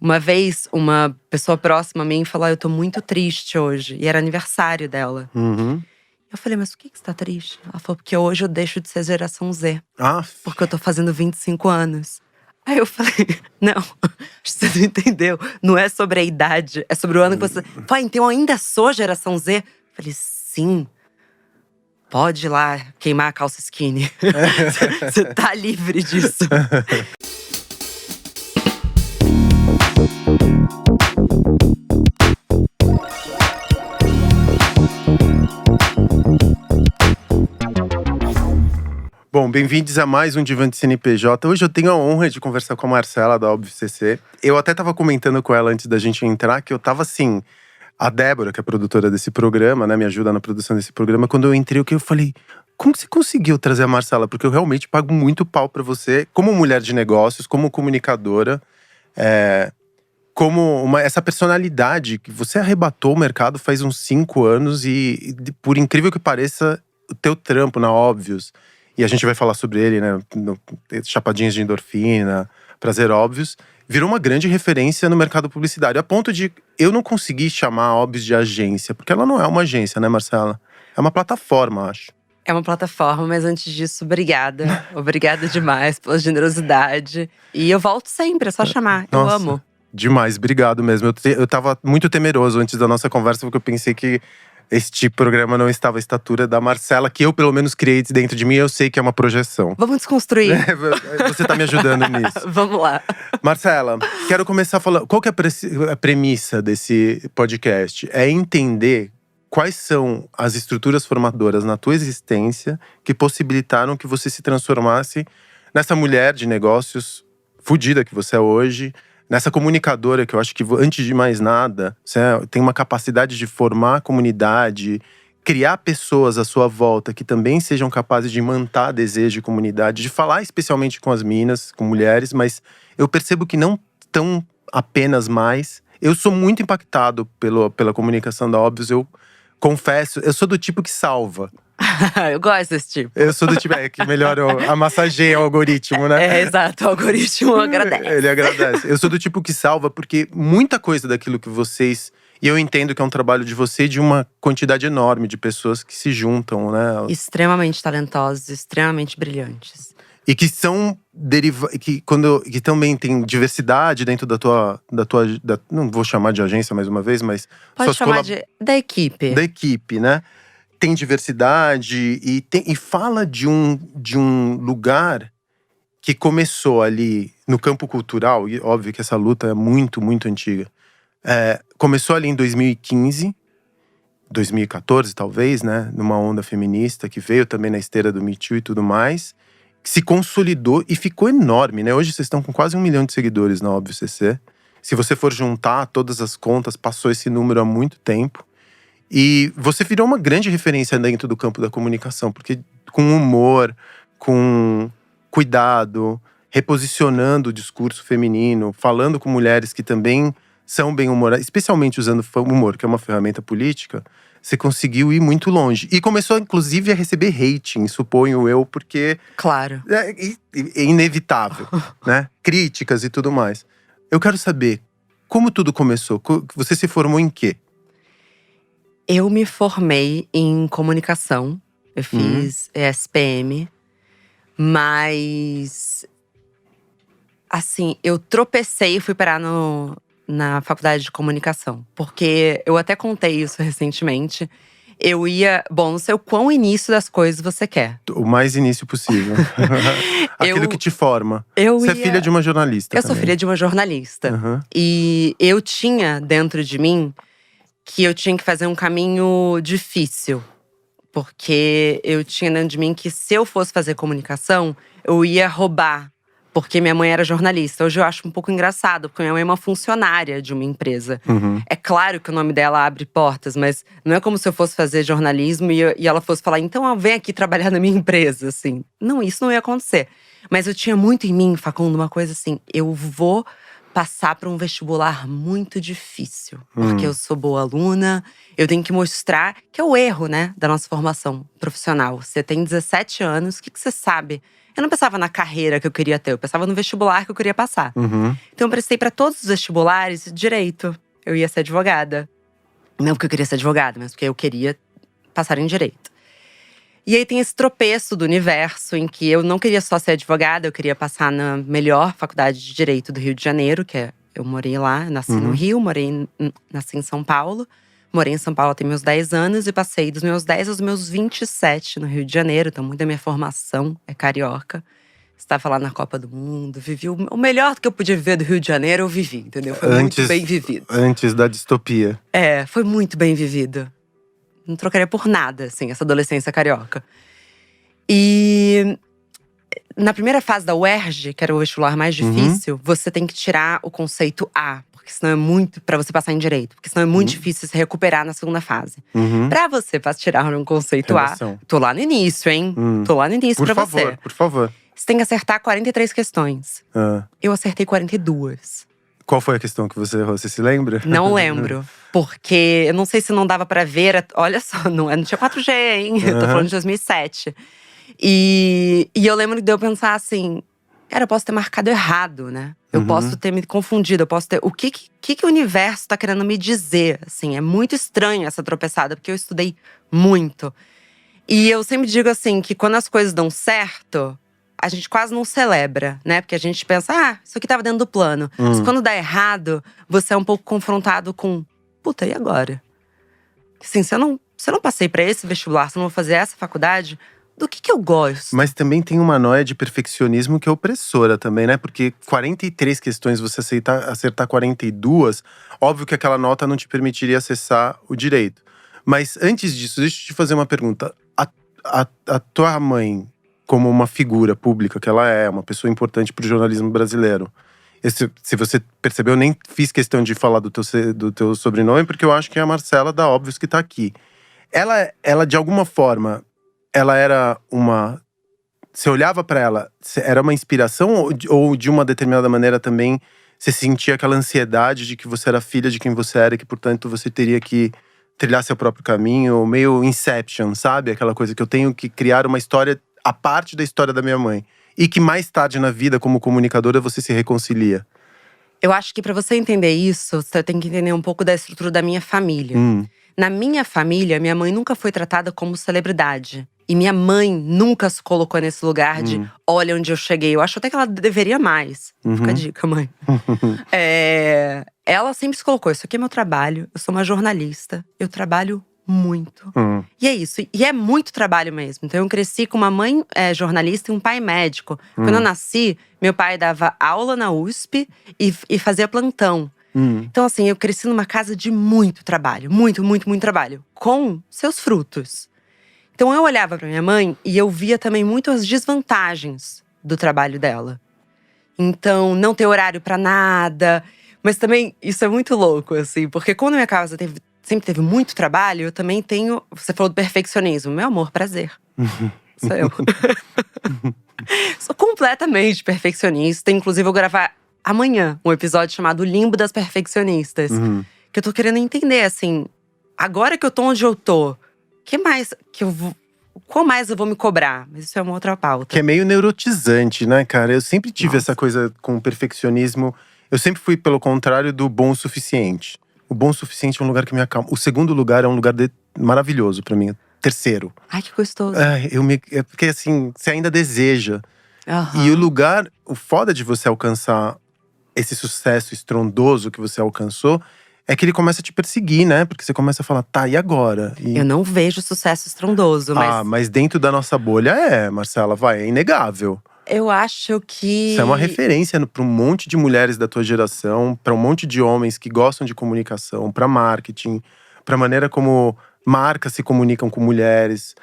Uma vez, uma pessoa próxima a mim falou: eu tô muito triste hoje. E era aniversário dela. Eu falei: mas por que você tá triste? Ela falou: porque hoje eu deixo de ser geração Z. Porque eu tô fazendo 25 anos. Aí eu falei: não, você não entendeu. Não é sobre a idade, é sobre o ano que você… Falei: então eu ainda sou geração Z? Eu falei: sim. Pode ir lá queimar a calça skinny. Você tá livre disso. Bom, bem-vindos a mais um Divan de CNPJ. Hoje eu tenho a honra de conversar com a Marcela, da Óbvio CC. Eu até tava comentando com ela antes da gente entrar, que eu tava assim… A Débora, que é a produtora desse programa, né, me ajuda na produção desse programa. Quando eu entrei, eu falei… Como você conseguiu trazer a Marcela? Porque eu realmente pago muito pau pra você, como mulher de negócios, como comunicadora. Como essa personalidade que você arrebatou o mercado faz uns 5 anos. E por incrível que pareça, o teu trampo na Óbvios… E a gente vai falar sobre ele, né? Chapadinhas de endorfina, Prazer Óbvios. Virou uma grande referência no mercado publicitário. A ponto de eu não conseguir chamar a Óbvios de agência. Porque ela não é uma agência, né, Marcela? É uma plataforma, acho. É uma plataforma, mas antes disso, obrigada. Obrigada demais pela generosidade. E eu volto sempre, é só chamar. Eu Nossa, amo. Demais, obrigado mesmo. Eu tava muito temeroso antes da nossa conversa, porque eu pensei que este programa não estava à estatura da Marcela, que eu pelo menos criei dentro de mim. Eu sei que é uma projeção. Vamos desconstruir. Você tá me ajudando nisso. Vamos lá. Marcela, quero começar falando… Qual que é a premissa desse podcast? É entender quais são as estruturas formadoras na tua existência que possibilitaram que você se transformasse nessa mulher de negócios fodida que você é hoje. Nessa comunicadora que eu acho que, antes de mais nada, você tem uma capacidade de formar comunidade, criar pessoas à sua volta que também sejam capazes de manter desejo de comunidade, de falar especialmente com as meninas, com mulheres, mas eu percebo que não tão apenas mais. Eu sou muito impactado pela comunicação da Óbvios, eu confesso, eu sou do tipo que salva. Eu gosto desse tipo. Eu sou do tipo que melhor a massageia o algoritmo, né? Exato, o algoritmo agradece. Ele agradece. Eu sou do tipo que salva, porque muita coisa daquilo que vocês… E eu entendo que é um trabalho de você e de uma quantidade enorme de pessoas que se juntam, né? Extremamente talentosos, extremamente brilhantes. E que são que também tem diversidade dentro não vou chamar de agência mais uma vez, mas… Pode chamar da equipe. Da equipe, né? Tem diversidade e fala de um lugar que começou ali no campo cultural. E óbvio que essa luta é muito, muito antiga. Começou ali em 2015, 2014 talvez, né? Numa onda feminista que veio também na esteira do Me Too e tudo mais. Que se consolidou e ficou enorme, né? Hoje vocês estão com quase 1 milhão de seguidores na Óbvio CC. Se você for juntar todas as contas, passou esse número há muito tempo. E você virou uma grande referência dentro do campo da comunicação, porque com humor, com cuidado, reposicionando o discurso feminino, falando com mulheres que também são bem-humoradas, especialmente usando o humor, que é uma ferramenta política, você conseguiu ir muito longe. E começou, inclusive, a receber rating, suponho eu, porque… Claro. É inevitável, né? Críticas e tudo mais. Eu quero saber, como tudo começou? Você se formou em quê? Eu me formei em comunicação, eu fiz SPM, mas… Assim, eu tropecei e fui parar na faculdade de comunicação. Porque eu até contei isso recentemente. Eu ia… Bom, não sei o quão início das coisas você quer. O mais início possível. Aquilo que te forma. Você é filha de uma jornalista. Eu sou filha de uma jornalista. E eu tinha dentro de mim que eu tinha que fazer um caminho difícil. Porque eu tinha dentro de mim que se eu fosse fazer comunicação, eu ia roubar. Porque minha mãe era jornalista. Hoje eu acho um pouco engraçado, porque minha mãe é uma funcionária de uma empresa. É claro que o nome dela abre portas, mas não é como se eu fosse fazer jornalismo e ela fosse falar: então vem aqui trabalhar na minha empresa, assim. Não, isso não ia acontecer. Mas eu tinha muito em mim, Facundo, uma coisa assim: eu vou passar para um vestibular muito difícil. Porque eu sou boa aluna, eu tenho que mostrar que é o erro, né, da nossa formação profissional. Você tem 17 anos, o que você sabe Eu não pensava na carreira que eu queria ter, eu pensava no vestibular que eu queria passar. Uhum. Então eu prestei para todos os vestibulares direito. Eu ia ser advogada. Não porque eu queria ser advogada, mas porque eu queria passar em direito. E aí tem esse tropeço do universo em que eu não queria só ser advogada, eu queria passar na melhor faculdade de direito do Rio de Janeiro, que é… Eu morei lá, nasci no Rio, nasci em São Paulo. Morei em São Paulo até meus 10 anos e passei dos meus 10 aos meus 27 no Rio de Janeiro. Então, muito da minha formação é carioca. Estava lá na Copa do Mundo, vivi o melhor que eu podia viver do Rio de Janeiro, eu vivi, entendeu? Foi muito bem vivido. Antes da distopia. Foi muito bem vivido. Não trocaria por nada, assim, essa adolescência carioca. E na primeira fase da UERJ, que era o vestibular mais difícil, você tem que tirar o conceito A. Porque senão é muito… Pra você passar em direito. Porque senão é muito difícil se recuperar na segunda fase. Pra você tirar um conceito Redação. A… Tô lá no início, hein? Tô lá no início pra você. Por favor. Você tem que acertar 43 questões. Eu acertei 42. Qual foi a questão que você errou? Você se lembra? Não lembro. Porque eu não sei se não dava pra ver. Olha só, não tinha 4G, hein? Eu tô falando de 2007. E eu lembro de eu pensar assim… Cara, eu posso ter marcado errado, né? Eu posso ter me confundido, eu posso ter… O que o universo tá querendo me dizer? Assim, é muito estranho essa tropeçada, porque eu estudei muito. E eu sempre digo assim, que quando as coisas dão certo… A gente quase não celebra, né? Porque a gente pensa, isso aqui tava dentro do plano. Mas quando dá errado, você é um pouco confrontado com… Puta, e agora? Assim, se eu não passei pra esse vestibular, se eu não vou fazer essa faculdade… Do que eu gosto? Mas também tem uma noia de perfeccionismo que é opressora também, né? Porque 43 questões, você acertar 42… Óbvio que aquela nota não te permitiria acessar o direito. Mas antes disso, deixa eu te fazer uma pergunta. A tua mãe, como uma figura pública que ela é, uma pessoa importante pro jornalismo brasileiro… Se você percebeu, eu nem fiz questão de falar do teu sobrenome, porque eu acho que é a Marcela da Óbvios que tá aqui. Ela de alguma forma… Ela era uma… Você olhava pra ela, era uma inspiração? Ou de uma determinada maneira também você sentia aquela ansiedade de que você era filha de quem você era, e que, portanto, você teria que trilhar seu próprio caminho? Meio Inception, sabe? Aquela coisa que eu tenho que criar uma história à parte da história da minha mãe. E que mais tarde na vida, como comunicadora, você se reconcilia. Eu acho que pra você entender isso, você tem que entender um pouco da estrutura da minha família. Na minha família, minha mãe nunca foi tratada como celebridade. E minha mãe nunca se colocou nesse lugar de… Olha onde eu cheguei. Eu acho até que ela deveria mais. Fica a dica, mãe. Ela sempre se colocou, isso aqui é meu trabalho. Eu sou uma jornalista. Eu trabalho muito. E é isso. E é muito trabalho mesmo. Então eu cresci com uma mãe jornalista e um pai médico. Quando eu nasci, meu pai dava aula na USP e fazia plantão. Então assim, eu cresci numa casa de muito trabalho. Muito, muito, muito trabalho. Com seus frutos. Então eu olhava pra minha mãe e eu via também muito as desvantagens do trabalho dela. Então, não ter horário pra nada. Mas também, isso é muito louco, assim. Porque quando minha casa sempre teve muito trabalho, eu também tenho… Você falou do perfeccionismo. Meu amor, prazer. Sou eu. Sou completamente perfeccionista. Inclusive, eu vou gravar amanhã um episódio chamado Limbo das Perfeccionistas. Que eu tô querendo entender, assim… Agora que eu tô onde eu tô… Qual mais eu vou me cobrar? Mas isso é uma outra pauta. Que é meio neurotizante, né, cara? Eu sempre tive essa coisa com o perfeccionismo. Eu sempre fui pelo contrário do bom o suficiente. O bom o suficiente é um lugar que me acalma. O segundo lugar é um lugar maravilhoso pra mim. O terceiro. Ai, que gostoso. Porque assim, você ainda deseja. E o foda de você alcançar esse sucesso estrondoso que você alcançou… É que ele começa a te perseguir, né? Porque você começa a falar, tá, e agora? Eu não vejo sucesso estrondoso, mas… mas dentro da nossa bolha Marcela, é inegável. Eu acho que… Isso é uma referência pra um monte de mulheres da tua geração, pra um monte de homens que gostam de comunicação, pra marketing, pra maneira como marcas se comunicam com mulheres.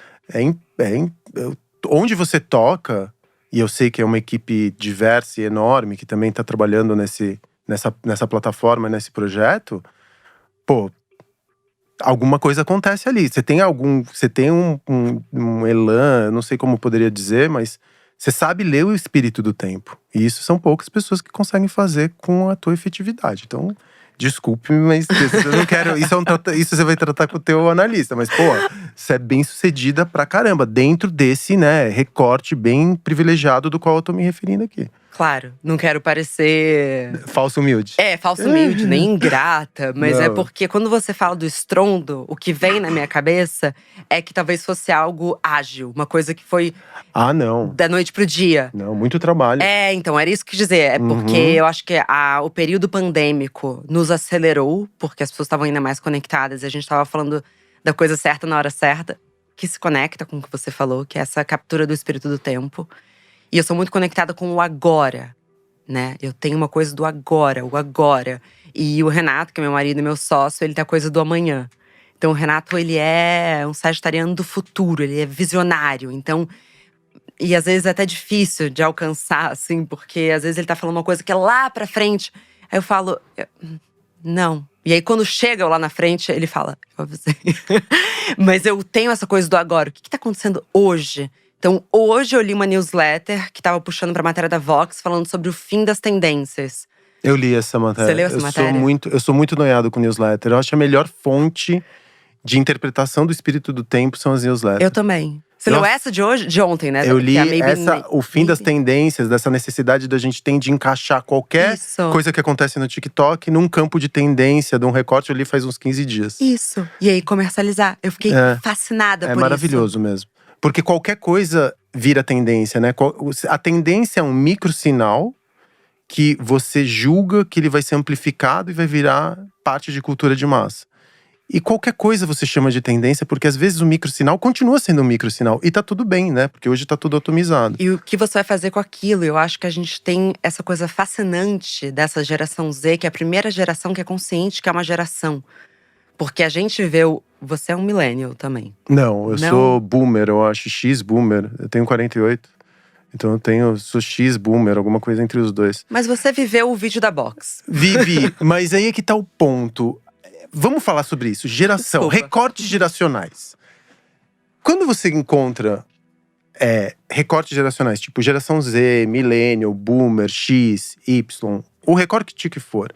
Onde você toca, e eu sei que é uma equipe diversa e enorme, que também tá trabalhando nessa plataforma, nesse projeto, alguma coisa acontece ali. Você tem um elan, não sei como poderia dizer, mas você sabe ler o espírito do tempo. E isso são poucas pessoas que conseguem fazer com a tua efetividade. Então, Desculpe, mas eu não quero. Isso você vai tratar com o teu analista. Mas, pô, você é bem sucedida pra caramba. Dentro desse, né, recorte bem privilegiado do qual eu tô me referindo aqui. Claro, não quero parecer… Falso humilde. Falso humilde, nem ingrata. Mas Não. é porque quando você fala do estrondo, o que vem na minha cabeça é que talvez fosse algo ágil. Uma coisa que foi Não. da noite pro dia. Não, muito trabalho. Então, era isso que eu quis dizer. É porque eu acho que o período pandêmico nos acelerou. Porque as pessoas estavam ainda mais conectadas. E a gente tava falando da coisa certa na hora certa. Que se conecta com o que você falou. Que é essa captura do espírito do tempo. E eu sou muito conectada com o agora, né? Eu tenho uma coisa do agora, o agora. E o Renato, que é meu marido e meu sócio, ele tem a coisa do amanhã. Então o Renato, ele é um sagitariano do futuro, ele é visionário. Então, e às vezes é até difícil de alcançar, assim. Porque às vezes ele tá falando uma coisa que é lá pra frente. Aí eu falo, não. E aí quando chega lá na frente, ele fala, eu avisei. Mas eu tenho essa coisa do agora. O que tá acontecendo hoje? Então, hoje eu li uma newsletter que tava puxando pra matéria da Vox, falando sobre o fim das tendências. Eu li essa matéria. Você leu essa matéria? Eu sou muito noiado com newsletter. Eu acho que a melhor fonte de interpretação do espírito do tempo são as newsletters. Eu também. Você leu essa de hoje? De ontem, né? Eu li o fim das tendências, dessa necessidade da gente ter de encaixar qualquer coisa que acontece no TikTok num campo de tendência, de um recorte. Eu li faz uns 15 dias. Isso. E aí, comercializar. Eu fiquei fascinada por isso. É maravilhoso mesmo. Porque qualquer coisa vira tendência, né? A tendência é um microsinal que você julga que ele vai ser amplificado e vai virar parte de cultura de massa. E qualquer coisa você chama de tendência, porque às vezes o microsinal continua sendo um microsinal. E tá tudo bem, né? Porque hoje tá tudo atomizado. E o que você vai fazer com aquilo? Eu acho que a gente tem essa coisa fascinante dessa geração Z, que é a primeira geração que é consciente que é uma geração. Porque a gente viveu… Você é um millennial também. Não, eu sou boomer, eu acho. X-boomer. Eu tenho 48. Então sou X-boomer, alguma coisa entre os dois. Mas você viveu o vídeo da Box. Vivi, mas aí é que tá o ponto. Vamos falar sobre isso. Geração, Desculpa. recortes geracionais. Quando você encontra recortes geracionais, tipo geração Z, millennial, boomer, X, Y, o recorte que for…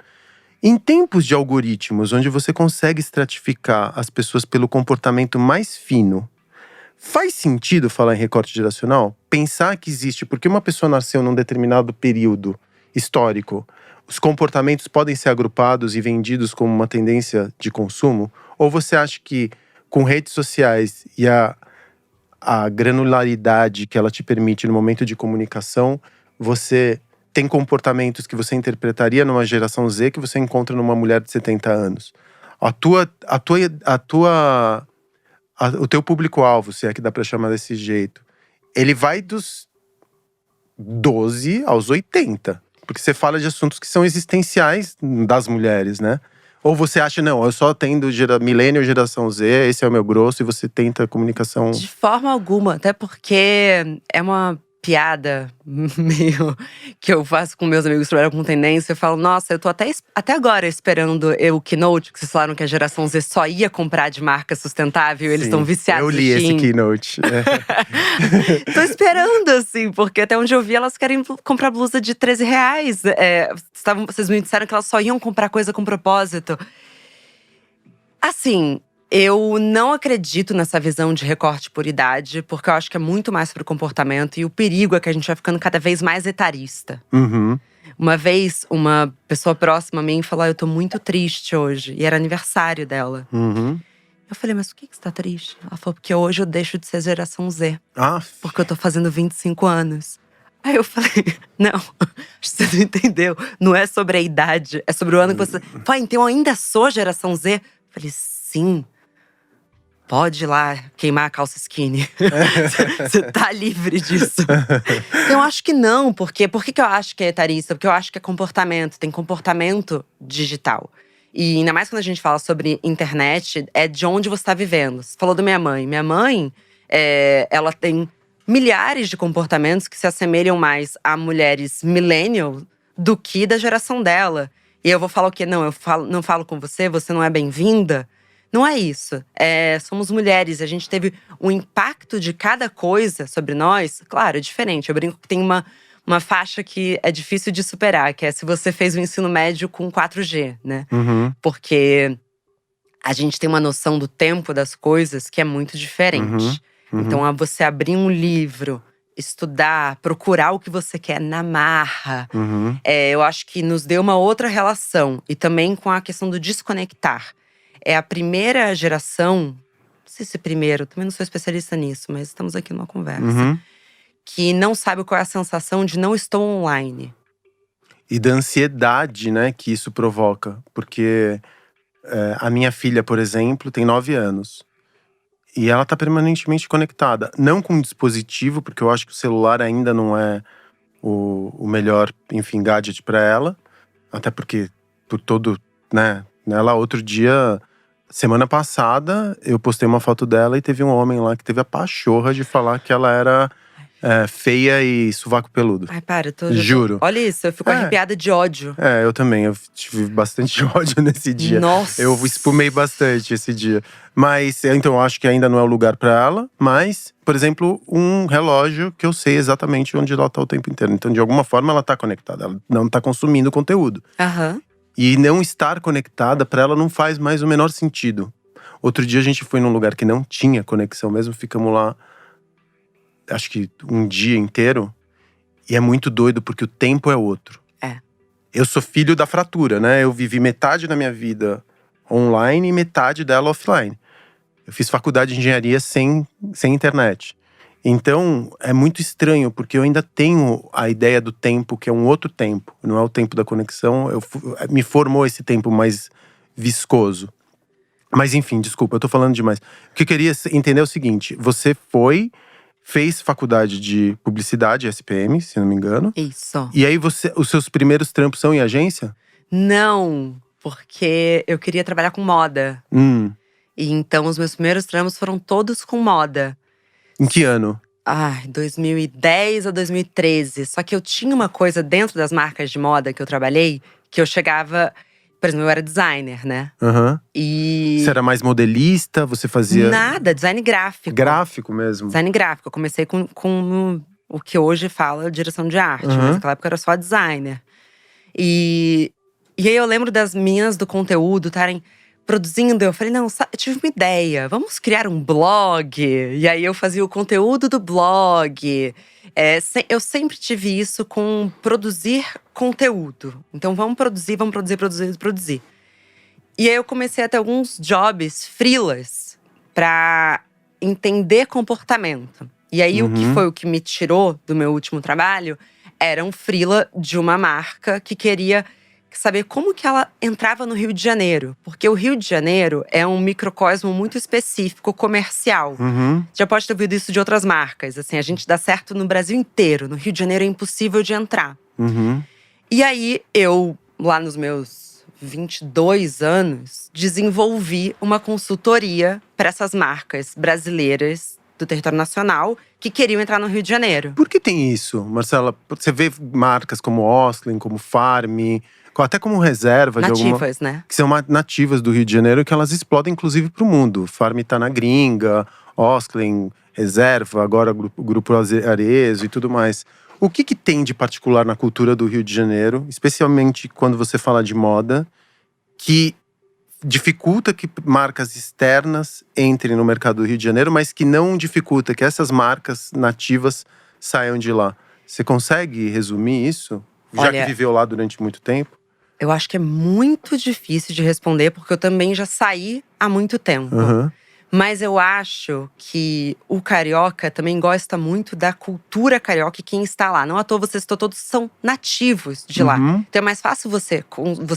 Em tempos de algoritmos, onde você consegue estratificar as pessoas pelo comportamento mais fino, faz sentido falar em recorte geracional? Pensar que existe, porque uma pessoa nasceu num determinado período histórico, os comportamentos podem ser agrupados e vendidos como uma tendência de consumo? Ou você acha que com redes sociais e a granularidade que ela te permite no momento de comunicação, você… tem comportamentos que você interpretaria numa geração Z que você encontra numa mulher de 70 anos. O teu público-alvo, se é que dá pra chamar desse jeito, ele vai dos 12 aos 80. Porque você fala de assuntos que são existenciais das mulheres, né? Ou você acha, não, eu só atendo millennial, geração Z, esse é o meu grosso, e você tenta comunicação… De forma alguma, até porque é uma piada meio que eu faço com meus amigos que trabalham com tendência. Eu falo, nossa, eu tô até agora esperando o Keynote, que vocês falaram que a geração Z só ia comprar de marca sustentável. Eles estão viciados. Eu li esse Keynote. Tô esperando, assim, porque até onde eu vi, elas querem comprar blusa de R$13. Vocês me disseram que elas só iam comprar coisa com propósito. Assim… Eu não acredito nessa visão de recorte por idade, porque eu acho que é muito mais sobre comportamento. E o perigo é que a gente vai ficando cada vez mais etarista. Uhum. Uma vez, uma pessoa próxima a mim falou, eu tô muito triste hoje. E era aniversário dela. Uhum. Eu falei, mas por que você tá triste? Ela falou, porque hoje eu deixo de ser geração Z. Porque eu tô fazendo 25 anos. Aí eu falei, não, acho que você não entendeu. Não é sobre a idade, é sobre o ano que você… Pô, então eu ainda sou geração Z? Eu falei, sim. Pode ir lá queimar a calça skinny. Você tá livre disso. Então, eu acho que não. Por que eu acho que é etarista? Porque eu acho que é comportamento. Tem comportamento digital. E ainda mais quando a gente fala sobre internet, é de onde você tá vivendo. Você falou da minha mãe. Minha mãe, ela tem milhares de comportamentos que se assemelham mais a mulheres millennial do que da geração dela. E eu vou falar o quê? Não, não falo com você, você não é bem-vinda. Não é isso. Somos mulheres, a gente teve um impacto de cada coisa sobre nós. Claro, é diferente. Eu brinco que tem uma uma faixa que é difícil de superar, que é se você fez o ensino médio com 4G, né? Porque a gente tem uma noção do tempo das coisas que é muito diferente. Então, você abrir um livro, estudar, procurar o que você quer na marra. Eu acho que nos deu uma outra relação. E também com a questão do desconectar. É a primeira geração, não sei se primeiro, também não sou especialista nisso, mas estamos aqui numa conversa. Que não sabe qual é a sensação de não estou online. E da ansiedade, né, que isso provoca. Porque a minha filha, por exemplo, tem 9 anos. E ela tá permanentemente conectada. Não com um dispositivo, porque eu acho que o celular ainda não é o melhor, enfim, gadget para ela. Até porque, por todo, né, ela outro dia… Semana passada, eu postei uma foto dela e teve um homem lá que teve a pachorra de falar que ela era feia e sovaco peludo. Ai, para, Juro. Olha isso, eu fico arrepiada de ódio. Eu também, eu tive bastante ódio nesse dia. Nossa! Eu espumei bastante esse dia. Mas, então, eu acho que ainda não é o lugar pra ela. Mas, por exemplo, um relógio que eu sei exatamente onde ela tá o tempo inteiro. Então, de alguma forma, ela tá conectada. Ela não tá consumindo conteúdo. E não estar conectada pra ela não faz mais o menor sentido. Outro dia a gente foi num lugar que não tinha conexão mesmo. Ficamos lá, acho que um dia inteiro. E é muito doido porque o tempo é outro. Eu sou filho da fratura, né? Eu vivi metade da minha vida online e metade dela offline. Eu fiz faculdade de engenharia sem internet. Então, é muito estranho, porque eu ainda tenho a ideia do tempo, que é um outro tempo. Não é o tempo da conexão. Me formou esse tempo mais viscoso. Mas enfim, desculpa, eu tô falando demais. O que eu queria entender é o seguinte. Você fez faculdade de publicidade, SPM, se não me engano. Isso. E aí, os seus primeiros trampos são em agência? Não, porque eu queria trabalhar com moda. E então, os meus primeiros trampos foram todos com moda. Em que ano? 2010 a 2013. Só que eu tinha uma coisa dentro das marcas de moda que eu trabalhei, que eu chegava… Por exemplo, eu era designer, né? E… Você era mais modelista? Você fazia… Nada, design gráfico. Gráfico mesmo? Design gráfico. Eu comecei com o que hoje fala direção de arte. Mas naquela época eu era só designer. E aí eu lembro das meninas do conteúdo estarem produzindo. Eu falei, não, eu tive uma ideia. Vamos criar um blog. E aí eu fazia o conteúdo do blog. Eu sempre tive isso com produzir conteúdo. Então vamos produzir. E aí eu comecei a ter alguns jobs freelas pra entender comportamento. E aí o que foi o que me tirou do meu último trabalho era um freela de uma marca que queria saber como que ela entrava no Rio de Janeiro. Porque o Rio de Janeiro é um microcosmo muito específico, comercial. Já pode ter ouvido isso de outras marcas. Assim, a gente dá certo no Brasil inteiro. No Rio de Janeiro é impossível de entrar. E aí, eu, lá nos meus 22 anos, desenvolvi uma consultoria para essas marcas brasileiras do território nacional que queriam entrar no Rio de Janeiro. Por que tem isso, Marcela? Você vê marcas como Osklen, como Farm, até como Reserva nativas, de alguma… né? Que são nativas do Rio de Janeiro, que elas explodem inclusive pro mundo. Farm tá na gringa, Osklen, Reserva, agora o Grupo Arezo e tudo mais. O que tem de particular na cultura do Rio de Janeiro, especialmente quando você fala de moda, que dificulta que marcas externas entrem no mercado do Rio de Janeiro, mas que não dificulta que essas marcas nativas saiam de lá? Você consegue resumir isso? Já que viveu lá durante muito tempo? Eu acho que é muito difícil de responder, porque eu também já saí há muito tempo. Mas eu acho que o carioca também gosta muito da cultura carioca e quem está lá. Não à toa vocês todos são nativos de lá. Então é mais fácil você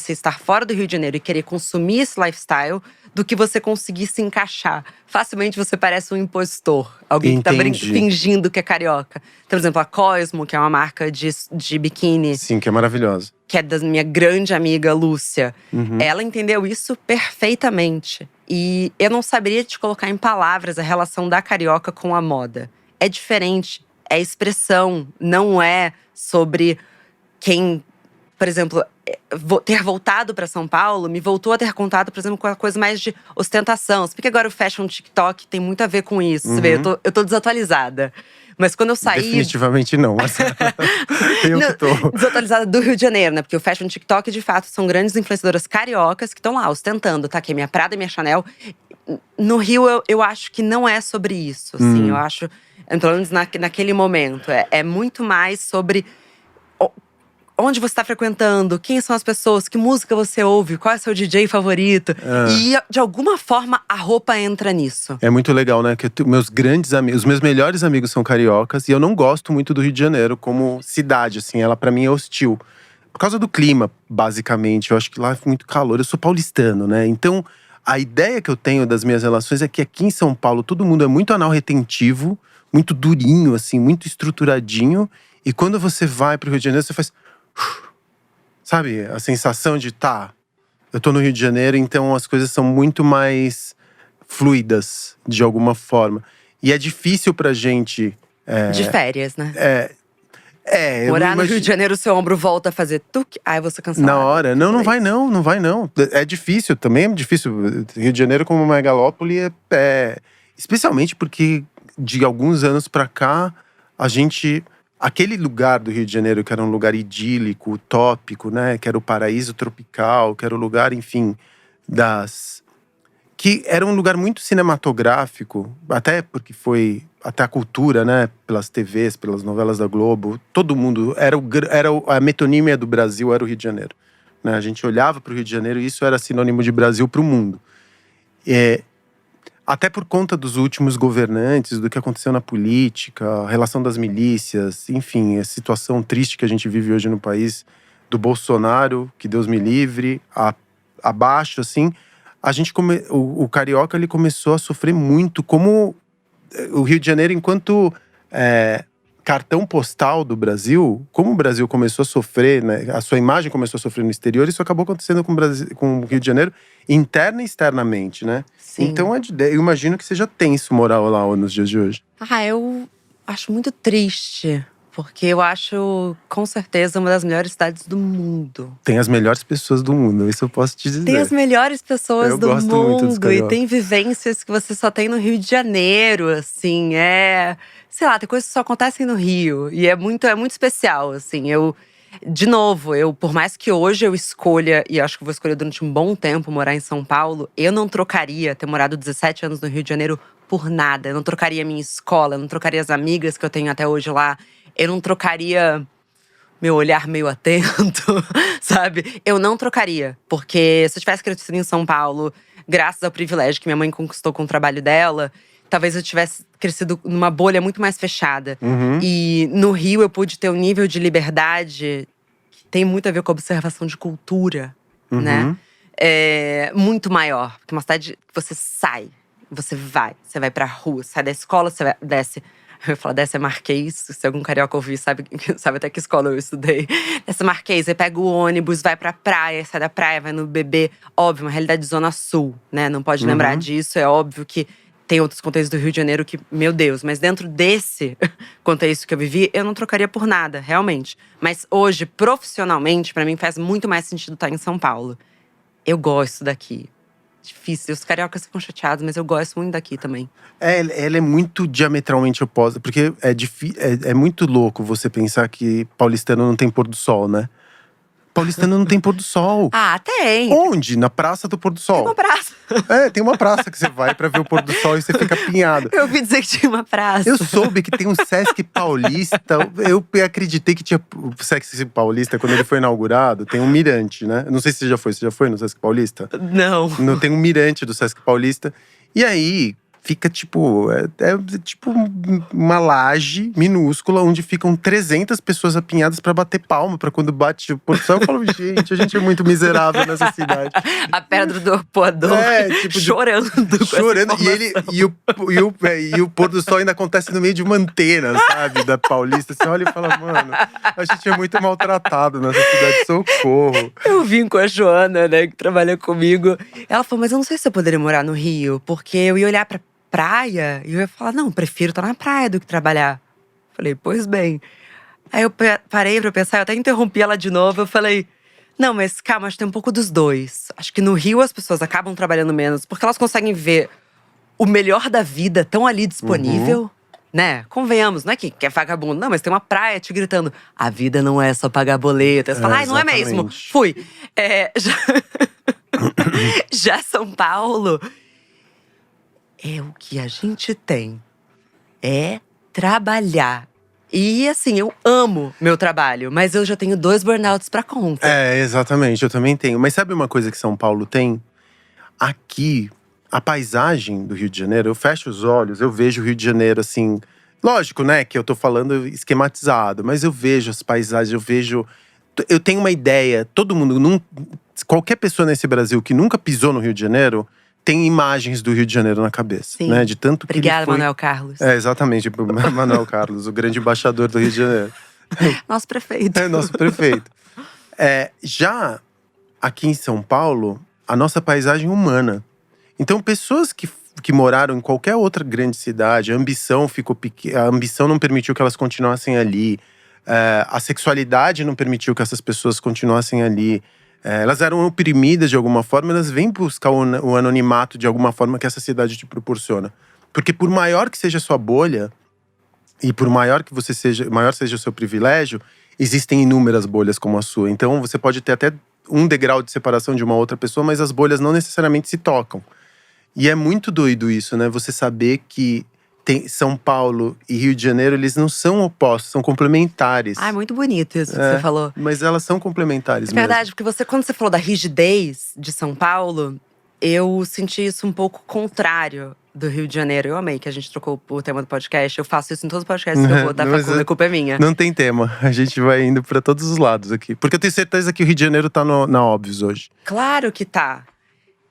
estar fora do Rio de Janeiro e querer consumir esse lifestyle do que você conseguir se encaixar. Facilmente você parece um impostor. Alguém que tá fingindo que é carioca. Então, por exemplo, a Cosmo, que é uma marca de biquíni. Sim, que é maravilhosa. Que é da minha grande amiga Lúcia. Ela entendeu isso perfeitamente. E eu não saberia te colocar em palavras a relação da carioca com a moda. É diferente, é expressão, não é sobre quem… Por exemplo, ter voltado para São Paulo me voltou a ter contato, por exemplo, com a coisa mais de ostentação. Porque agora o fashion TikTok tem muito a ver com isso. Você vê, eu tô desatualizada. Mas quando eu saí… Definitivamente não, mas eu que tô… Desatualizada do Rio de Janeiro, né? Porque o fashion TikTok, de fato, são grandes influenciadoras cariocas que estão lá ostentando, tá? Que é minha Prada e minha Chanel. No Rio, eu acho que não é sobre isso, assim. Eu acho, pelo menos naquele momento, é muito mais sobre… onde você está frequentando, quem são as pessoas, que música você ouve, qual é o seu DJ favorito. E, de alguma forma, a roupa entra nisso. É muito legal, né? Que meus grandes amigos, os meus melhores amigos são cariocas. E eu não gosto muito do Rio de Janeiro como cidade, assim. Ela, pra mim, é hostil. Por causa do clima, basicamente. Eu acho que lá é muito calor. Eu sou paulistano, né? Então, a ideia que eu tenho das minhas relações é que aqui em São Paulo, todo mundo é muito anal retentivo. Muito durinho, assim, muito estruturadinho. E quando você vai pro Rio de Janeiro, você faz… sabe, a sensação de eu tô no Rio de Janeiro, então as coisas são muito mais fluidas, de alguma forma. E é difícil pra gente… de férias, né? Morar no Rio de Janeiro, o seu ombro volta a fazer tuc, aí você cancelado. Na hora, não vai não. É difícil, também é difícil. Rio de Janeiro como megalópole especialmente porque de alguns anos pra cá, a gente… aquele lugar do Rio de Janeiro, que era um lugar idílico, utópico, né? Que era o paraíso tropical, que era o lugar, enfim, que era um lugar muito cinematográfico, até porque foi… até a cultura, né? Pelas TVs, pelas novelas da Globo. Todo mundo… a metonímia do Brasil era o Rio de Janeiro, né? A gente olhava para o Rio de Janeiro e isso era sinônimo de Brasil para o mundo. Até por conta dos últimos governantes, do que aconteceu na política, a relação das milícias, enfim, a situação triste que a gente vive hoje no país, do Bolsonaro, que Deus me livre, abaixo, assim, o carioca ele começou a sofrer muito, como o Rio de Janeiro, enquanto cartão postal do Brasil, como o Brasil começou a sofrer, né, a sua imagem começou a sofrer no exterior, isso acabou acontecendo com o Rio de Janeiro, interna e externamente, né? Sim. Então eu imagino que seja tenso morar lá nos dias de hoje. Eu acho muito triste. Porque eu acho, com certeza, uma das melhores cidades do mundo. Tem as melhores pessoas do mundo, isso eu posso te dizer. Tem as melhores pessoas do gosto muito dos mundo. E cariocas. tem vivências que você só tem no Rio de Janeiro, assim. Sei lá, tem coisas que só acontecem no Rio. E é muito especial, assim. De novo, por mais que hoje eu escolha, e acho que vou escolher durante um bom tempo morar em São Paulo, eu não trocaria ter morado 17 anos no Rio de Janeiro por nada. Eu não trocaria minha escola, eu não trocaria as amigas que eu tenho até hoje lá. Eu não trocaria meu olhar meio atento, sabe? Eu não trocaria. Porque se eu tivesse crescido em São Paulo, graças ao privilégio que minha mãe conquistou com o trabalho dela, talvez eu tivesse crescido numa bolha muito mais fechada. E no Rio eu pude ter um nível de liberdade que tem muito a ver com a observação de cultura, né? Muito maior. Porque é uma cidade que você sai, você vai pra rua, sai da escola, você desce… Eu ia falar, desce Marquês, se algum carioca ouvir, sabe até que escola eu estudei. Desce Marquês, aí pega o ônibus, vai pra praia, sai da praia, vai no bebê. Óbvio, uma realidade de Zona Sul, né? Não pode lembrar disso, é óbvio que tem outros contextos do Rio de Janeiro que, meu Deus. Mas dentro desse contexto que eu vivi, eu não trocaria por nada, realmente. Mas hoje, profissionalmente, pra mim faz muito mais sentido estar em São Paulo. Eu gosto daqui. Difícil, os cariocas ficam chateados, mas eu gosto muito daqui também. Ela é muito diametralmente oposta, porque é muito louco você pensar que paulistano não tem pôr do sol, né? Paulistano não tem pôr do sol. Tem! Onde? Na Praça do Pôr do Sol. Tem uma praça. Tem uma praça que você vai pra ver o pôr do sol e você fica apinhado. Eu ouvi dizer que tinha uma praça. Eu soube que tem um Sesc Paulista. Eu acreditei que tinha o Sesc Paulista, quando ele foi inaugurado, tem um mirante, né? Não sei se você já foi. Você já foi no Sesc Paulista? Não. Tem um mirante do Sesc Paulista. E aí… fica tipo… tipo uma laje minúscula onde ficam 300 pessoas apinhadas pra bater palma. Pra quando bate o pôr do sol, eu falo, gente, a gente é muito miserável nessa cidade. A pedra do arpoador, tipo, chorando. Chorando. E o pôr do sol ainda acontece no meio de uma antena, sabe? Da Paulista. Você olha e fala, mano, a gente é muito maltratado nessa cidade, socorro. Eu vim com a Joana, né, que trabalha comigo. Ela falou, mas eu não sei se eu poderia morar no Rio. Porque eu ia olhar pra praia e eu ia falar, não, prefiro estar na praia do que trabalhar. Falei, pois bem. Aí eu parei pra pensar, eu até interrompi ela de novo. Eu falei, não, mas calma, acho que tem um pouco dos dois. Acho que no Rio as pessoas acabam trabalhando menos porque elas conseguem ver o melhor da vida tão ali disponível, né? Convenhamos, não é que é vagabundo, não, mas tem uma praia te gritando: a vida não é só pagar boleto. Aí você fala, ai, não é mesmo. Fui. Já São Paulo é o que a gente tem. É trabalhar. E assim, eu amo meu trabalho, mas eu já tenho 2 burnouts pra conta. Exatamente, eu também tenho. Mas sabe uma coisa que São Paulo tem? Aqui, a paisagem do Rio de Janeiro, eu fecho os olhos, eu vejo o Rio de Janeiro assim. Lógico, né, que eu tô falando esquematizado, mas eu vejo as paisagens, eu tenho uma ideia, todo mundo, qualquer pessoa nesse Brasil que nunca pisou no Rio de Janeiro, tem imagens do Rio de Janeiro na cabeça, Sim. né? De tanto que Obrigada, ele foi… Manuel Carlos. Exatamente, Manuel Carlos, o grande embaixador do Rio de Janeiro. Nosso prefeito. Nosso prefeito. Já aqui em São Paulo, a nossa paisagem humana. Então, pessoas que moraram em qualquer outra grande cidade, a ambição ficou pequena, a ambição não permitiu que elas continuassem ali. A sexualidade não permitiu que essas pessoas continuassem ali. Elas eram oprimidas de alguma forma, elas vêm buscar o anonimato de alguma forma que essa cidade te proporciona. Porque por maior que seja a sua bolha, e por maior seja o seu privilégio, existem inúmeras bolhas como a sua. Então você pode ter até um degrau de separação de uma outra pessoa, mas as bolhas não necessariamente se tocam. E é muito doido isso, né? Você saber que São Paulo e Rio de Janeiro, eles não são opostos, são complementares. É muito bonito isso que você falou. Mas elas são complementares mesmo. É verdade, porque quando você falou da rigidez de São Paulo, eu senti isso um pouco contrário do Rio de Janeiro. Eu amei que a gente trocou o tema do podcast. Eu faço isso em todos os podcasts que eu vou, tá? A culpa é minha. Não tem tema, a gente vai indo pra todos os lados aqui. Porque eu tenho certeza que o Rio de Janeiro tá na Óbvios hoje. Claro que tá.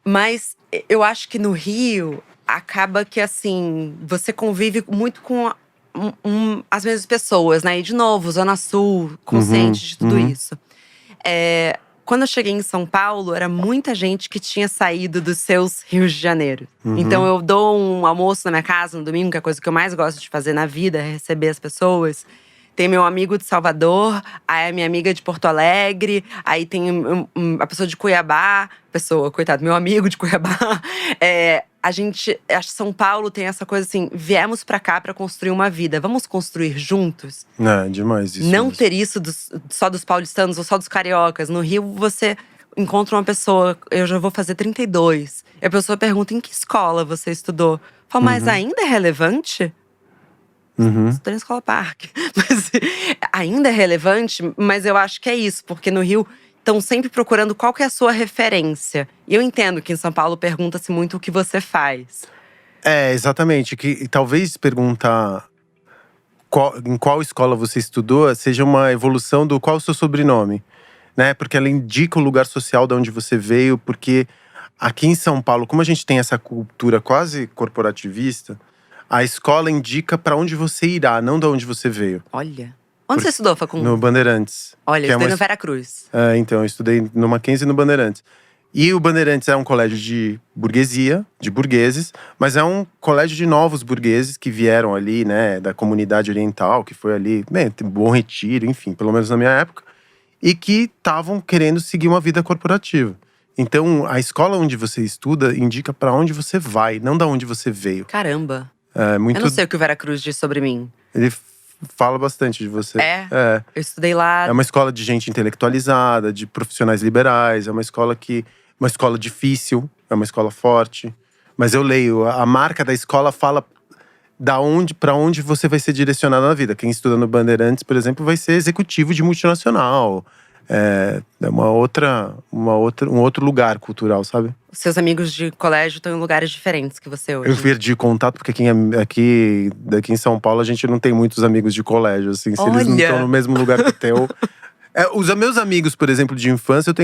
Mas eu acho que no Rio, acaba que assim, você convive muito com as mesmas pessoas, né? E de novo, Zona Sul, consciente de tudo isso. Quando eu cheguei em São Paulo, era muita gente que tinha saído dos seus Rios de Janeiro. Então eu dou um almoço na minha casa no domingo, que é a coisa que eu mais gosto de fazer na vida, é receber as pessoas. Tem meu amigo de Salvador, aí a minha amiga de Porto Alegre, aí tem a pessoa de Cuiabá. Coitado, meu amigo de Cuiabá. Acho que São Paulo tem essa coisa assim, viemos pra cá pra construir uma vida. Vamos construir juntos? Demais isso. Não ter isso só dos paulistanos ou só dos cariocas. No Rio, você encontra uma pessoa, eu já vou fazer 32. E a pessoa pergunta, em que escola você estudou? Fala, mas ainda é relevante? Estou na Escola Parque. Mas ainda é relevante, mas eu acho que é isso. Porque no Rio, estão sempre procurando qual que é a sua referência. E eu entendo que em São Paulo pergunta-se muito o que você faz. Exatamente. Que talvez perguntar em qual escola você estudou seja uma evolução do qual é o seu sobrenome, né? Porque ela indica o lugar social de onde você veio. Porque aqui em São Paulo, como a gente tem essa cultura quase corporativista, a escola indica pra onde você irá, não de onde você veio. Olha. Onde você estudou, Facundo? No Bandeirantes. Olha, eu estudei no Veracruz. Então, eu estudei no Mackenzie e no Bandeirantes. E o Bandeirantes é um colégio de burguesia, de burgueses, mas é um colégio de novos burgueses que vieram ali, né, da comunidade oriental, que foi ali, tem Bom Retiro, enfim, pelo menos na minha época, e que estavam querendo seguir uma vida corporativa. Então, a escola onde você estuda indica pra onde você vai, não da onde você veio. Caramba. Eu não sei o que o Veracruz diz sobre mim. Ele fala bastante de você. Eu estudei lá. É uma escola de gente intelectualizada, de profissionais liberais. É uma escola difícil, é uma escola forte. Mas eu leio, a marca da escola fala pra onde você vai ser direcionado na vida. Quem estuda no Bandeirantes, por exemplo, vai ser executivo de multinacional. É um outro lugar cultural, sabe? Seus amigos de colégio estão em lugares diferentes que você hoje. Eu perdi contato, porque daqui em São Paulo a gente não tem muitos amigos de colégio, assim. Se eles não estão no mesmo lugar que o teu… Os meus amigos, por exemplo, de infância,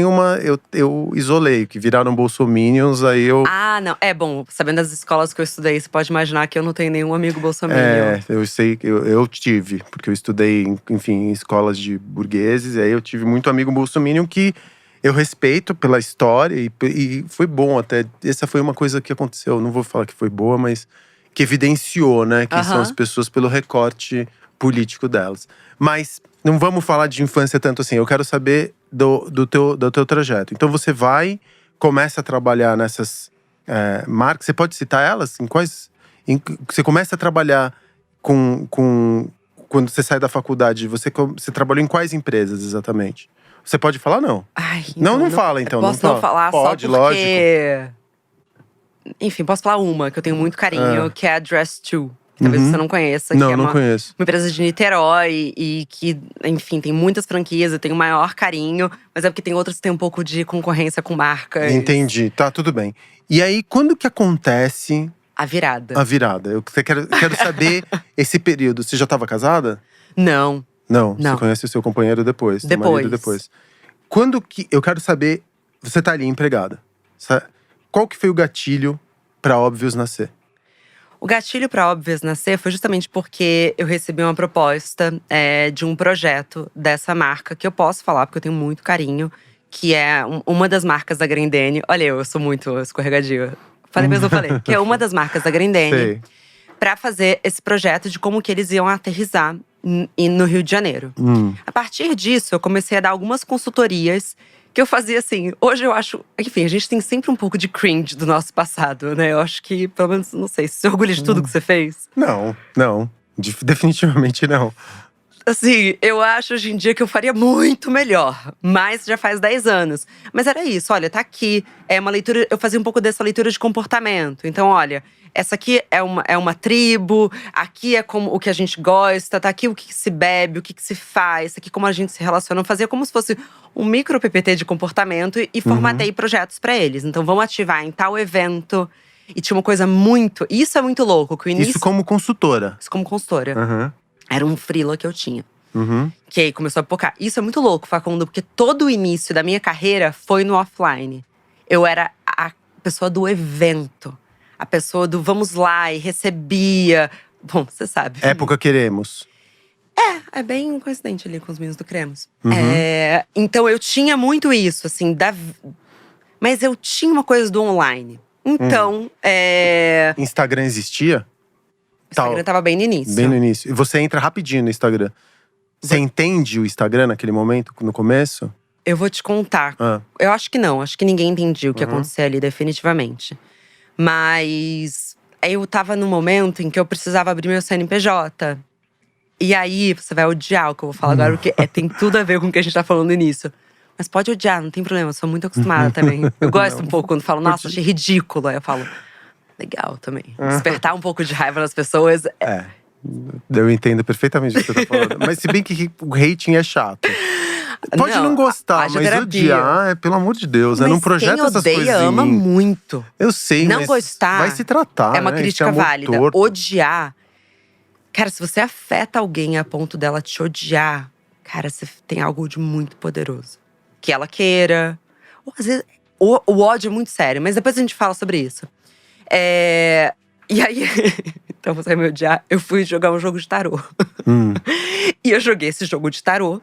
eu isolei, que viraram bolsominions, aí eu… não. Bom, sabendo das escolas que eu estudei, você pode imaginar que eu não tenho nenhum amigo bolsominion. Eu sei, eu tive, porque eu estudei, enfim, em escolas de burgueses, e aí eu tive muito amigo bolsominion que eu respeito pela história, e foi bom até. Essa foi uma coisa que aconteceu, não vou falar que foi boa, mas que evidenciou, né, quem são as pessoas pelo recorte político delas. Mas não vamos falar de infância tanto assim. Eu quero saber do teu trajeto. Então você começa a trabalhar nessas marcas. Você pode citar elas? Você começa a trabalhar quando você sai da faculdade, você trabalhou em quais empresas exatamente? Você pode falar, não? Ai, então, não fala, então. Posso não não falar pode, só porque… lógico. Enfim, posso falar uma que eu tenho muito carinho, que é a Dress2. Que talvez você não conheça. Não, que é não conheço. uma empresa de Niterói e que, enfim, tem muitas franquias. Eu tenho o maior carinho. Mas é porque tem outras que tem um pouco de concorrência com marcas. Entendi, tá, tudo bem. E aí, quando que acontece… A virada. A virada. Eu quero saber esse período. Você já estava casada? Não. Não, você conhece o seu companheiro depois. Seu marido depois. Quando que… Eu quero saber… Você tá ali, empregada. Qual que foi o gatilho pra Óbvios nascer? O gatilho pra Óbvios nascer foi justamente porque eu recebi uma proposta de um projeto dessa marca. Que eu posso falar, porque eu tenho muito carinho. Que é uma das marcas da Grendene. Olha, eu sou muito escorregadia. Falei mesmo, eu falei. Que é uma das marcas da Grendene. Pra fazer esse projeto de como que eles iam aterrissar no Rio de Janeiro. A partir disso, eu comecei a dar algumas consultorias que eu fazia assim. Hoje eu acho… Enfim, a gente tem sempre um pouco de cringe do nosso passado, né? Eu acho que, pelo menos, não sei, você orgulha de tudo que você fez? Não. Definitivamente não. Assim, eu acho hoje em dia que eu faria muito melhor. Mas já faz 10 anos. Mas era isso, olha, tá aqui. É uma leitura… Eu fazia um pouco dessa leitura de comportamento. Então, olha… Essa aqui é uma tribo, aqui é como o que a gente gosta, tá aqui o que se bebe, o que se faz, aqui como a gente se relaciona. Eu fazia como se fosse um micro PPT de comportamento e formatei projetos pra eles. Então, vamos ativar em tal evento. E tinha uma coisa muito… Isso é muito louco, que o início… Isso como consultora? Isso como consultora. Era um freela que eu tinha. Que aí começou a pipocar. Isso é muito louco, Facundo, porque todo o início da minha carreira foi no offline. Eu era a pessoa do evento. A pessoa do vamos lá, e recebia. Bom, você sabe. Época Queremos. É bem coincidente ali com os meninos do Cremos. Então eu tinha muito isso, assim, mas eu tinha uma coisa do online. Então, Instagram existia? O Instagram tava bem no início. Bem no início. E você entra rapidinho no Instagram. Você entende o Instagram naquele momento, no começo? Eu vou te contar. Eu acho que não. Acho que ninguém entendia o que acontecia ali, definitivamente. Mas eu tava num momento em que eu precisava abrir meu CNPJ. E aí, você vai odiar o que eu vou falar agora, porque tem tudo a ver com o que a gente tá falando no início. Mas pode odiar, não tem problema, eu sou muito acostumada também. Eu gosto um pouco quando falo, nossa, achei ridículo. Aí eu falo, legal também. Despertar um pouco de raiva nas pessoas. Eu entendo perfeitamente o que você tá falando. Mas se bem que o hating é chato. Pode não gostar, mas odiar, pelo amor de Deus, mas não projeta essas coisas. Quem odeia ama muito. Eu sei, não mas gostar vai se tratar, é uma crítica válida. Torto. Odiar… Cara, se você afeta alguém a ponto dela te odiar, cara, você tem algo de muito poderoso. Que ela queira. Ou às vezes, o ódio é muito sério, mas depois a gente fala sobre isso. E aí, então você vai me odiar, eu fui jogar um jogo de tarô. E eu joguei esse jogo de tarô,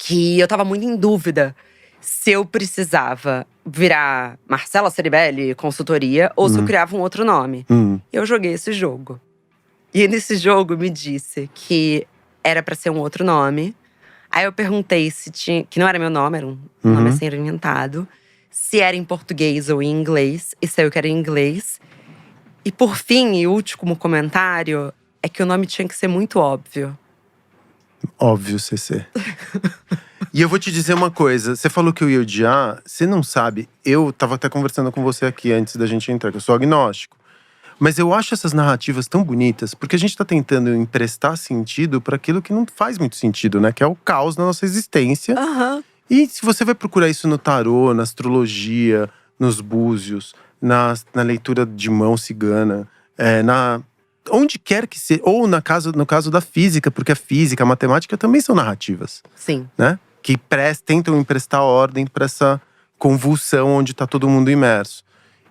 que eu tava muito em dúvida se eu precisava virar Marcela Ceribelli, consultoria, ou se eu criava um outro nome. Eu joguei esse jogo. E nesse jogo me disse que era pra ser um outro nome. Aí eu perguntei se tinha… Que não era meu nome, era um nome assim inventado. Se era em português ou em inglês. E saiu que era em inglês. E por fim, e último comentário, é que o nome tinha que ser muito óbvio. Óbvio, CC. E eu vou te dizer uma coisa. Você falou que eu ia odiar. Você não sabe, eu tava até conversando com você aqui antes da gente entrar, que eu sou agnóstico. Mas eu acho essas narrativas tão bonitas, porque a gente tá tentando emprestar sentido para aquilo que não faz muito sentido, né? Que é o caos na nossa existência. E se você vai procurar isso no tarô, na astrologia, nos búzios, na leitura de mão cigana, onde quer que seja, ou no caso da física, porque a física, a matemática também são narrativas. Sim. Né? Que tentam emprestar ordem para essa convulsão onde tá todo mundo imerso.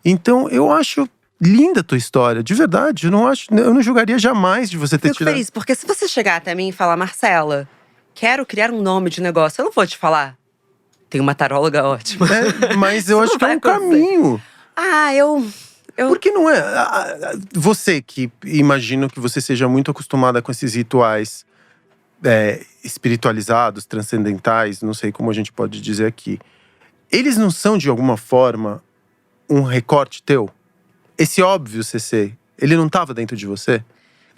Então, eu acho linda a tua história, de verdade. Eu não julgaria jamais de você ter tirado. Fico feliz, porque se você chegar até mim e falar, Marcela, quero criar um nome de negócio, eu não vou te falar. Tem uma taróloga ótima. Mas eu acho que é um caminho. Porque não é… Você que imagino que você seja muito acostumada com esses rituais espiritualizados, transcendentais, não sei como a gente pode dizer aqui. Eles não são, de alguma forma, um recorte teu? Esse óbvio CC, ele não estava dentro de você?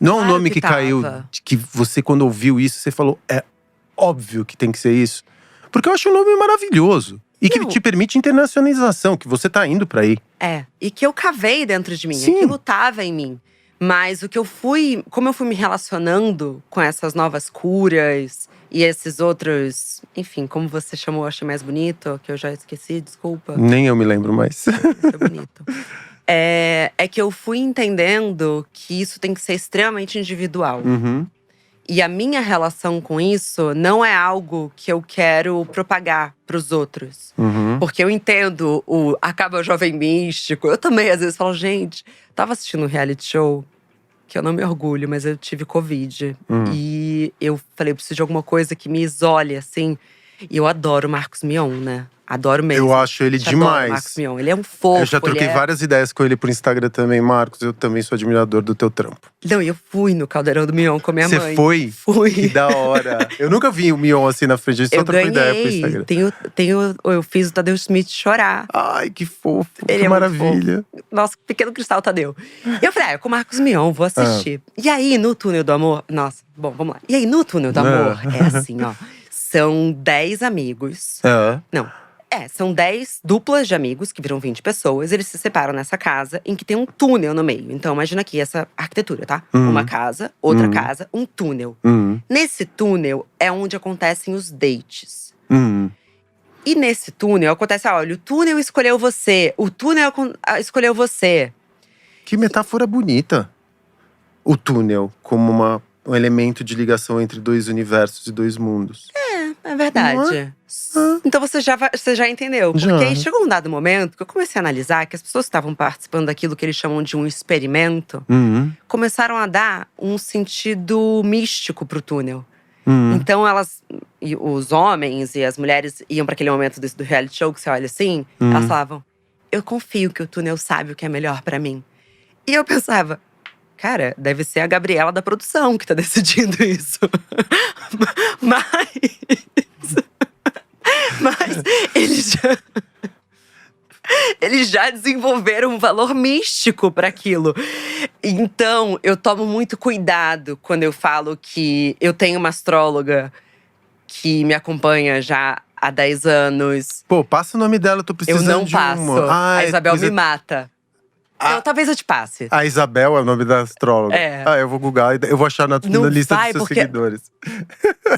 Não é um Claro nome que que caiu, tava. que você quando ouviu isso, você falou, é óbvio que tem que ser isso. Porque eu acho um nome maravilhoso. E que Não. te permite internacionalização, que você tá indo pra aí. E que eu cavei dentro de mim, Sim. aquilo tava em mim. Mas como eu fui me relacionando com essas novas curas e esses outros, enfim, como você chamou, achei mais bonito, que eu já esqueci, desculpa. Nem eu me lembro mais. Isso é bonito. É que eu fui entendendo que isso tem que ser extremamente individual. Uhum. E a minha relação com isso não é algo que eu quero propagar pros outros. Uhum. Porque eu entendo o acaba jovem místico. Eu também, às vezes, falo, gente, tava assistindo um reality show, que eu não me orgulho, mas eu tive Covid. E eu falei, eu preciso de alguma coisa que me isole, assim. E eu adoro o Marcos Mion, né? Adoro mesmo. Eu acho ele Adoro o demais. Marcos Mion. Ele é um fofo. Eu já troquei várias ideias com ele por Instagram também, Marcos. Eu também sou admirador do teu trampo. Não, e eu fui no Caldeirão do Mion com a minha mãe. Você foi? Fui. Que da hora. Eu nunca vi o Mion assim na frente, a gente só Eu trocou ideia por ganhei. Instagram. Eu fiz o Tadeu Smith chorar. Ai, que fofo, Ele que é muito maravilha. Nossa, pequeno cristal Tadeu. E eu falei, é com o Marcos Mion, vou assistir. E aí, no Túnel do Amor… Nossa, bom, vamos lá. E aí, no Túnel do Amor, é assim, ó. São 10 amigos. Não, são 10 duplas de amigos, que viram 20 pessoas. Eles se separam nessa casa, em que tem um túnel no meio. Então, imagina aqui essa arquitetura, tá? Uma casa, outra casa, um túnel. Nesse túnel é onde acontecem os dates. E nesse túnel acontece, olha, o túnel escolheu você. O túnel escolheu você. Que metáfora bonita. O túnel como um elemento de ligação entre dois universos e dois mundos. É verdade. Então você já entendeu. Porque aí chegou um dado momento que eu comecei a analisar que as pessoas que estavam participando daquilo que eles chamam de um experimento começaram a dar um sentido místico pro túnel. Então os homens e as mulheres iam para aquele momento do reality show que você olha assim, elas falavam: eu confio que o túnel sabe o que é melhor para mim. E eu pensava, cara, deve ser a Gabriela da produção que tá decidindo isso. Mas eles já desenvolveram um valor místico para aquilo. Então, eu tomo muito cuidado quando eu falo que eu tenho uma astróloga que me acompanha já há 10 anos. Pô, passa o nome dela, eu tô precisando Eu não de passo. uma. A Isabel me mata. Então, talvez eu te passe. A Isabel é o nome da astróloga. Eu vou googar, eu vou achar na lista dos seus seguidores.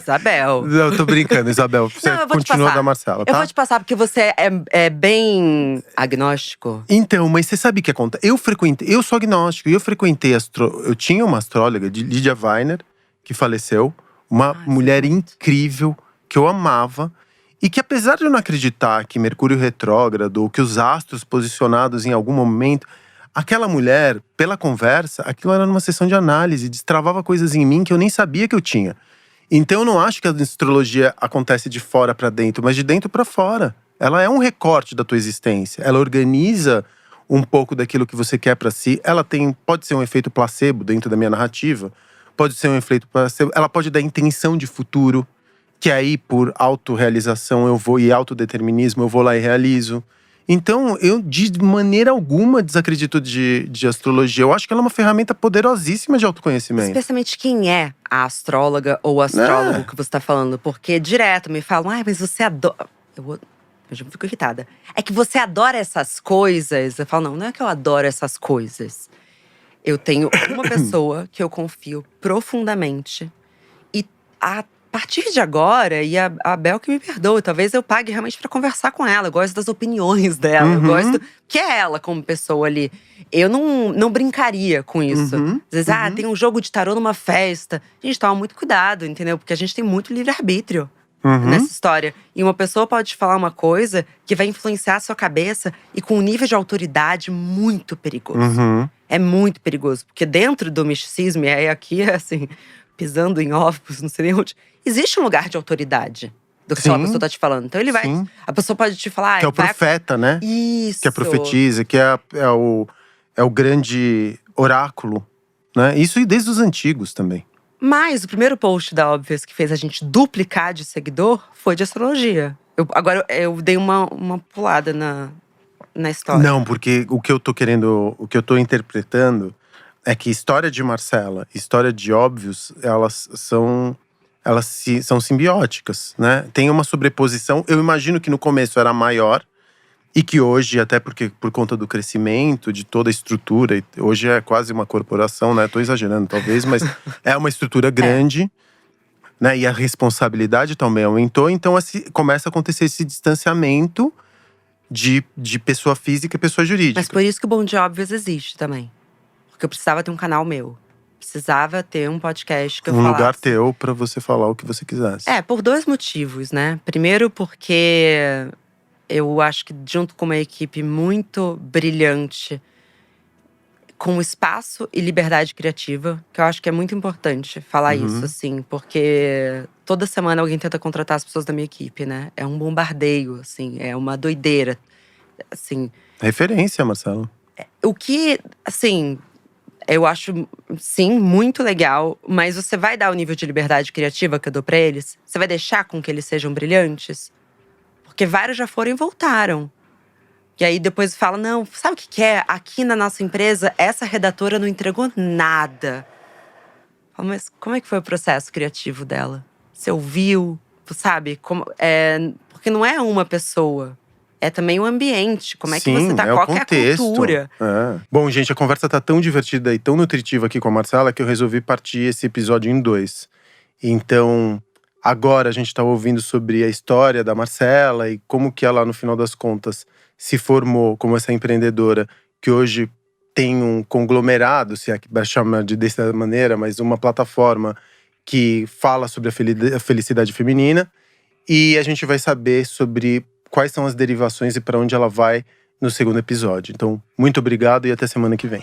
Isabel. Não, eu tô brincando, Isabel. Você continua da Marcela, tá? Eu vou te passar, porque você é bem agnóstico. Então, mas você sabe o que acontece? Eu sou agnóstico e eu frequentei eu tinha uma astróloga, de Lídia Weiner, que faleceu. Uma mulher incrível, que eu amava. E que apesar de eu não acreditar que Mercúrio retrógrado, ou que os astros posicionados em algum momento… Aquela mulher, pela conversa, aquilo era numa sessão de análise, destravava coisas em mim que eu nem sabia que eu tinha. Então eu não acho que a astrologia acontece de fora para dentro, mas de dentro para fora. Ela é um recorte da tua existência. Ela organiza um pouco daquilo que você quer para si. Ela pode ser um efeito placebo dentro da minha narrativa. Pode ser um efeito placebo. Ela pode dar intenção de futuro, que aí por autorrealização e autodeterminismo eu vou lá e realizo. Então, eu de maneira alguma desacredito de astrologia. Eu acho que ela é uma ferramenta poderosíssima de autoconhecimento. Especialmente quem é a astróloga ou o astrólogo que você tá falando. Porque direto me falam, mas você adora… Eu já fico irritada. É que você adora essas coisas. Eu falo, não é que eu adoro essas coisas. Eu tenho uma pessoa que eu confio profundamente. E a partir de agora, e a Bel que me perdoe, talvez eu pague realmente pra conversar com ela. Eu gosto das opiniões dela, eu gosto… Que é ela como pessoa ali. Eu não brincaria com isso. Às vezes, tem um jogo de tarô numa festa. Gente, toma muito cuidado, entendeu? Porque a gente tem muito livre-arbítrio nessa história. E uma pessoa pode te falar uma coisa que vai influenciar a sua cabeça e com um nível de autoridade muito perigoso. É muito perigoso. Porque dentro do misticismo, e aí aqui, assim… pisando em ovos, não sei nem onde… Existe um lugar de autoridade do que aquela pessoa tá te falando. Então ele vai… A pessoa pode te falar… Que é o profeta, né? Isso. Que é profetiza, que é o grande oráculo, né? Isso e desde os antigos também. Mas o primeiro post da Obvious que fez a gente duplicar de seguidor foi de astrologia. Agora eu dei uma pulada na história. Não, porque o que eu tô interpretando… é que história de Marcela, história de Óbvios, elas são simbióticas, né? Tem uma sobreposição. Eu imagino que no começo era maior e que hoje, até porque por conta do crescimento de toda a estrutura, hoje é quase uma corporação, né? Tô exagerando talvez, mas é uma estrutura grande, né? E a responsabilidade também aumentou, então começa a acontecer esse distanciamento de pessoa física e pessoa jurídica. Mas por isso que o Bom Dia Óbvios existe também. Porque eu precisava ter um canal meu. Precisava ter um podcast que eu falasse. Um lugar teu pra você falar o que você quisesse. Por 2 motivos, né? Primeiro porque eu acho que junto com uma equipe muito brilhante, com espaço e liberdade criativa, que eu acho que é muito importante falar isso, assim. Porque toda semana alguém tenta contratar as pessoas da minha equipe, né? É um bombardeio, assim, é uma doideira, assim. Referência, Marcelo. O que, assim, eu acho, sim, muito legal. Mas você vai dar o nível de liberdade criativa que eu dou pra eles? Você vai deixar com que eles sejam brilhantes? Porque vários já foram e voltaram. E aí depois fala, não, sabe o que é? Aqui na nossa empresa, essa redatora não entregou nada. Falo, mas como é que foi o processo criativo dela? Você ouviu, sabe? Porque não é uma pessoa. É também o ambiente, como é que você tá, qual que é a cultura. Bom, gente, a conversa tá tão divertida e tão nutritiva aqui com a Marcela que eu resolvi partir esse episódio em 2. Então, agora a gente tá ouvindo sobre a história da Marcela e como que ela, no final das contas, se formou como essa empreendedora que hoje tem um conglomerado, se é que chama dessa maneira, mas uma plataforma que fala sobre a felicidade feminina. E a gente vai saber sobre quais são as derivações e para onde ela vai no segundo episódio. Então, muito obrigado e até semana que vem.